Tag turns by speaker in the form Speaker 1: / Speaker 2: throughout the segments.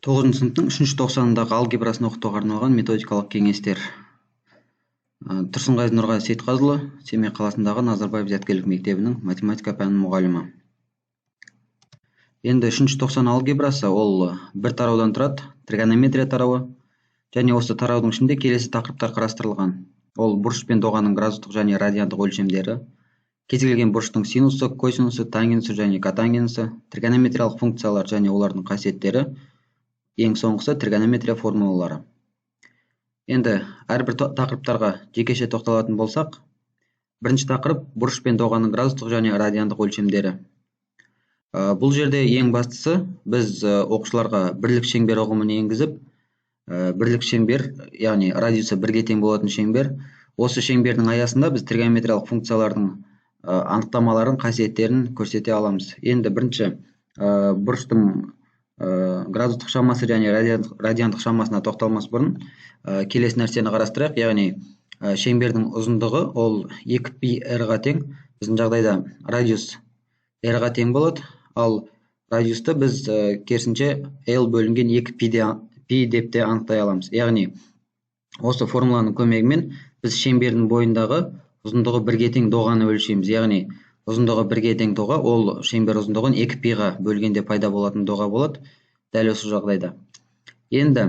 Speaker 1: 9 сыныптың 3 тоқсанындағы алгебрасын оқытуға арналған методикалық кеңестер. Тұрсынғазы Нұрғазы Сейтқазыұлы, Семей қаласындағы Назарбаев зияткерлік мектебінің математика пәнінің мұғалімі. Енді 3 тоқсан алгебрасы ол бір тараудан тұрады, тригонометрия тарауы, және осы тараудың ішінде келесі тақырыптар қарастырылған. Ол бұрыш пен доғаның градустық және радиандық өлшемдері, кез келген бұрыштың синусы, косинусы, тангенсі және котангенсі, тригонометриялық функциялар және олардың қасиеттері, ең соңғысы тригонометрия формулалары. Енді әрбір тақырыптарға жекеше тоқталатын болсақ, бірінші тақырып бұрыш пен доғаның градустық және радиандық өлшемдері. Бұл жерде ең бастысы біз оқушыларға бірлік шеңбер ұғымын енгізіп, бірлік шеңбер, яғни радиусы бірге тең болатын шеңбер. Осы шеңбердің аясында біз тригонометриялық функциялардың анықтамаларын, қасиеттерін көрсете аламыз. Енді бірінші бұрыштың градустық шамасы және радиандық шамасына тоқталмас бұрын келесі нәрсені қарастырайық, яғни шеңбердің ұзындығы ол 2π r-ға тең. Біздің жағдайда радиус r-ға тең болады, ал радиусты біз керісінше l бөлінген 2π деп те анықтай аламыз. Яғни осы формуланың көмегімен біз шеңбердің бойындағы ұзындығы бірге тең доғаны өлшейміз. Яғни ұзындығы бірге тең доға ол шеңбер ұзындығын 2π-ға бөлгенде пайда болатын доға болады, дәл осы жағдайда. Енді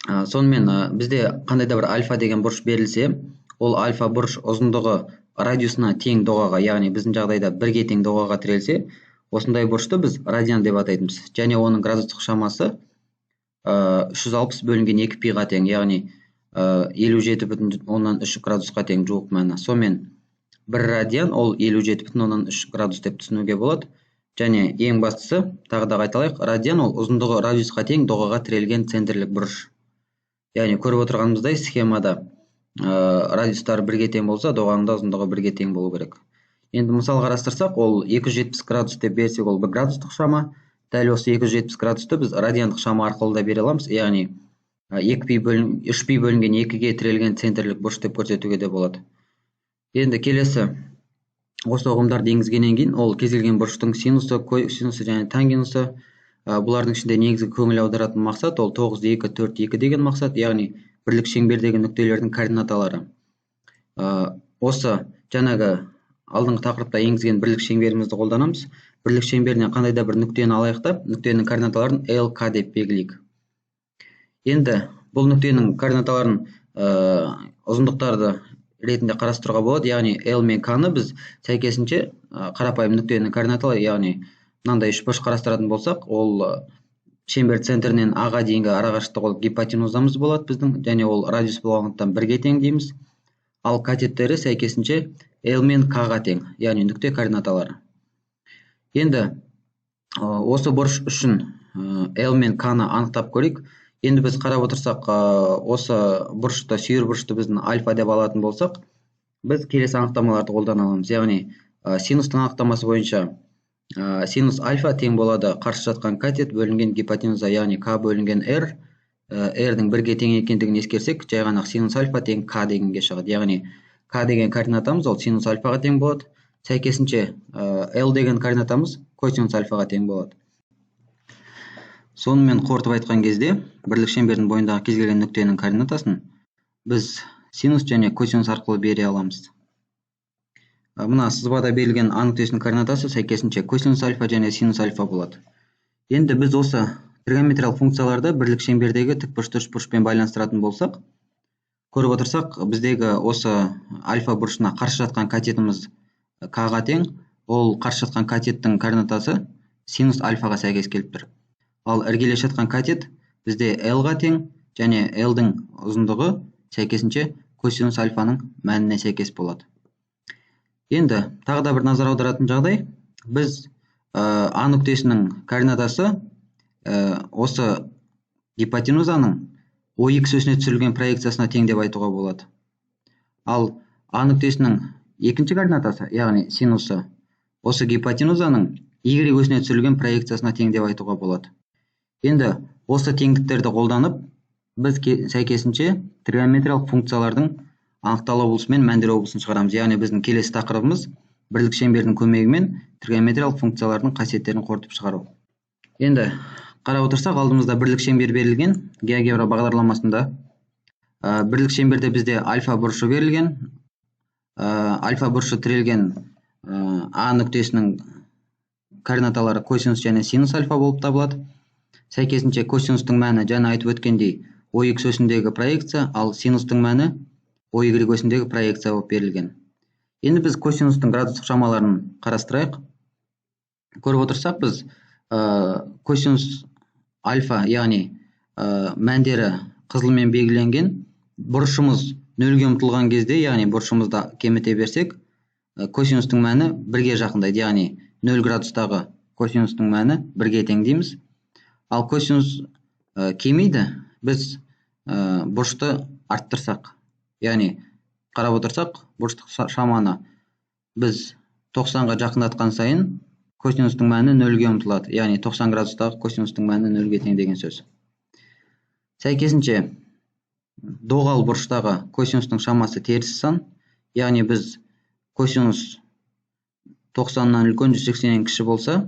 Speaker 1: сонымен бізде қандай да бір альфа деген бұрыш берілсе, ол альфа бұрыш ұзындығы радиусына тең доғаға, яғни біздің жағдайда бірге тең доғаға тірелсе, осындай бұрышты біз радиан деп атайтынбыз. Және оның градустық шамасы 360 бөлінген 2π-ға тең, яғни 57,3 градусқа тең жуық мәні. Сонымен 1 радиан ол 57,3 градус деп түсінуге болады. Және ең бастысы, тағы да қайталайық, радиан ол ұзындығы радиусқа тең доғаға тірелген центрлік бұрыш. Яғни көріп отырғанымыздай схемада радиустар бірге тең болса, доғаның да ұзындығы бірге тең болу керек. Енді мысал қарастырсақ, ол 270 градус деп берсек, ол бір градустық шама. Дәл осы 270 градусты біз радиандық шама арқылы да бере аламыз. Яғни 3π бөлінген 2-ге тірелген центрлік бұрыш деп көрсетуге де болады. Енді келесі осы ұғымдарды енгізгеннен кейін, ол кез келген бұрыштың синусы, косинусы және тангенсі. Бұлардың ішінде негізгі көңіл аударатын мақсат ол 9, 2, 4, 2 деген мақсат, яғни бірлік шеңбердегі нүктелердің координаталары. Осы жаңағы алдыңғы тақырыпта енгізген бірлік шеңберімізді қолданамыз. Бірлік шеңберінен қандай да бір нүктені алайық та, нүктенің координаталарын L, K деп белгілейік. Енді бұл нүктенің координаталарын ұзындықтарды ретінде қарастыруға болады, яғни L мен K-ны біз сәйкесінше қарапайым нүктенің координаталары, яғни мынандай үшбұрыш қарастыратын болсақ, ол шеңбер центрінен A-ға дейінгі арақашықтық ол гипотенузамыз болады біздің, және ол радиус болғандықтан бірге тең дейміз. Ал катеттері сәйкесінше L мен K-ға тең, яғни нүкте координаталары. Енді осы бұрыш үшін L мен K-ны анықтап көрейік. Енді біз қарап отырсақ, осы бұрышты, сүйір бұрышты біздің альфа деп алатын болсақ, біз келесі анықтамаларды қолдана аламыз. Яғни синустың анықтамасы бойынша синус альфа тең болады қарсы жатқан катет бөлінген гипотенуза, яғни K бөлінген R. R-дің бірге тең екендігін ескерсек, жай ғана синус альфа тең K дегенге шығады. Яғни K деген координатамыз ол синус альфаға тең болады. Сәйкесінше L деген координатамыз косинус альфаға тең болады. Сонымен қорытып айтқан кезде, бірлік шеңбердің бойындағы кез келген нүктенің координатасын біз синус және косинус арқылы бере аламыз. Мына сызбада берілген А нүктесінің координатасы сәйкесінше косинус альфа және синус альфа болады. Енді біз осы тригонометриялық функцияларды бірлік шеңбердегі тікбұрышты үшбұрышпен байланыстыратын болсақ, көріп отырсақ, біздегі осы альфа бұрышына қарсы жатқан катетіміз К-ға тең, ол қарсы жатқан катеттің координатасы синус альфаға сәйкес келіп тұр. Ал іргелес жатқан катет бізде L-ға тең, және L-дің ұзындығы сәйкесінше косинус альфаның мәніне сәйкес болады. Енді тағы да бір назар аударатын жағдай, біз А нүктесінің координатасы осы гипотенузаның OX осіне түсірілген проекциясына тең деп айтуға болады. Ал А нүктесінің екінші координатасы, яғни синусы, осы гипотенузаның Y осіне түсірілген проекциясына тең деп айтуға болады. Енді осы теңдіктерді қолданып, біз сәйкесінше тригонометриялық функциялардың анықталу облысы мен мәндер облысын шығарамыз. Яғни біздің келесі тақырыбымыз бірлік шеңбердің көмегімен тригонометриялық функциялардың қасиеттерін қорытып шығару. Енді қарап отырсақ, алдымызда бірлік шеңбер берілген геогебра бағдарламасында. Бірлік шеңберде бізде альфа бұрышы берілген. Альфа бұрышы тірелген А нүктесінің координаталары косинус және синус альфа болып табылады. Сәйкесінше косинустың мәні жаңа айтып өткендей OX осіндегі проекция, ал синустың мәні OY осіндегі проекция болып берілген. Енді біз косинустың градустық шамаларын қарастырайық. Көріп отырсақ, біз косинус альфа, яғни мәндері қызылмен белгіленген, бұрышымыз нөлге ұмтылған кезде, яғни бұрышымызда кеміте берсек, косинустың мәні 1-ге жақындайды, яғни 0 градустағы косинустың мәні 1-ге тең дейміз. Ал косинус кемейді, біз бұрышты арттырсақ, яғни қарап отырсақ, бұрыштық шаманы біз 90-ға жақындатқан сайын косинустың мәні 0-ге ұмтылады, яғни 90 градустағы косинустың мәні 0-ге тең деген сөз. Сәйкесінше доғал бұрыштағы косинустың шамасы теріс сан, яғни біз косинус 90-нан үлкен 180-нен кіші болса,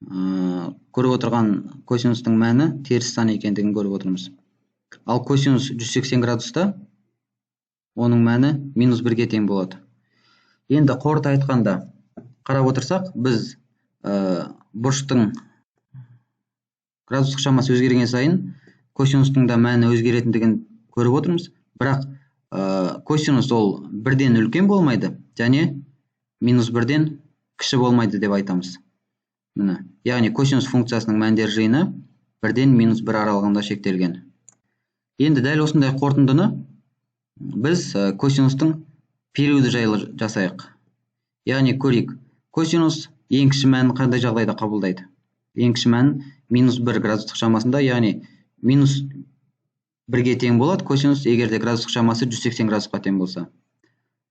Speaker 1: көріп отырған косинустың мәні теріс сан екендігін көріп отырмыз. Ал косинус 180 градуста, оның мәні -1-ге тең болады. Енді қорыта айтқанда қарап отырсақ, біз бұрыштың градустық шамасы өзгерген сайын косинустың да мәні өзгеретіндігін көріп отырмыз. Бірақ косинус ол 1-ден үлкен болмайды, және -1-ден кіші болмайды деп айтамыз. Яғни косинус функциясының мәндер жиыны 1-ден -1 аралығында шектелген. Енді дәл осындай қорытындыны біз косинустың периоды жайлы жасайық. Яғни көрейік, косинус ең кіші мәнін қандай жағдайда қабылдайды? Ең кіші мәнін -1 градустық шамасында, яғни -1-ге тең болады косинус, егерде градустық шамасы 180 градусқа тең болса.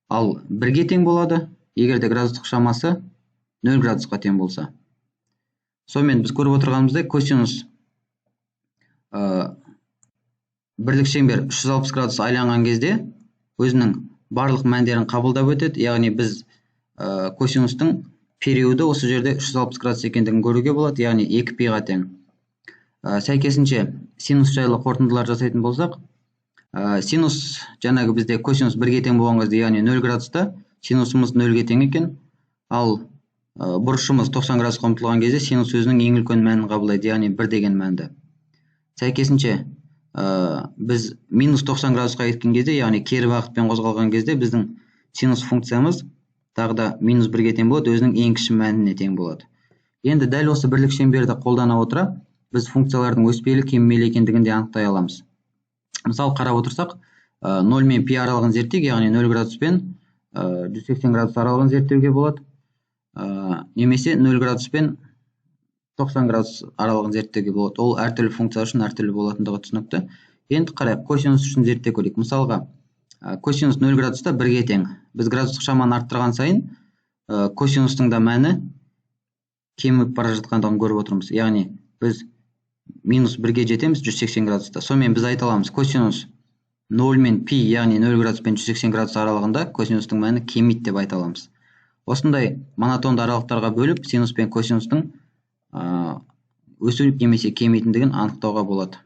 Speaker 1: Ал 1-ге тең болады, егерде градустық шамасы 0 градусқа тең болса. Сонымен біз көріп отырғанымыздай, косинус бірлік шеңбер 360 градус айланған кезде өзінің барлық мәндерін қабылдап өтеді, яғни біз косинустың периоды осы жерде 360 градус екендігін көруге болады, яғни 2π-ға тең. Сәйкесінше синус жайлы қорытындылар жасайтын болсақ, синус жаңағы бізде косинус 1-ге тең болған кезде, яғни 0 градуста синусымыз 0-ге тең екен, ал бұрышымыз 90 градусқа ұмтылған кезде синус өзінің ең үлкен мәнін қабылдайды, яғни 1 деген мәнді. Сәйкесінше біз -90 градусқа кеткен кезде, яғни кері бағытпен қозғалған кезде біздің синус функциямыз тағы да -1-ге тең болады, өзінің ең кіші мәніне тең болады. Енді дәл осы бірлік шеңберді қолдана отыра, біз функциялардың өспелі кемімелі екендігін де анықтай аламыз. Мысалы қарап отырсақ, 0 мен π аралығын зерттейік, яғни 0 градус пен 180 градус аралығын зерттеуге болады, немесе 0 градус пен 90 градус аралығын зерттеуге болады. Ол әртүрлі функция үшін әртүрлі болатындығы түсінікті. Енді қарайық, косинус үшін зерттей көрейік. Мысалға, косинус 0 градуста 1-ге тең. Біз градустық шаманы арттырған сайын косинустың да мәні кеміп бара жатқандығын көріп отырмыз. Яғни біз -1-ге жетеміз 180 градуста. Сонымен біз айта аламыз, косинус 0 мен π, яғни 0 градус пен 180 градус аралығында косинустың мәні кемейді деп айта аламыз. Осындай монотонды аралықтарға бөліп, синус пен косинустың өсу немесе кемейтіндігін анықтауға болады.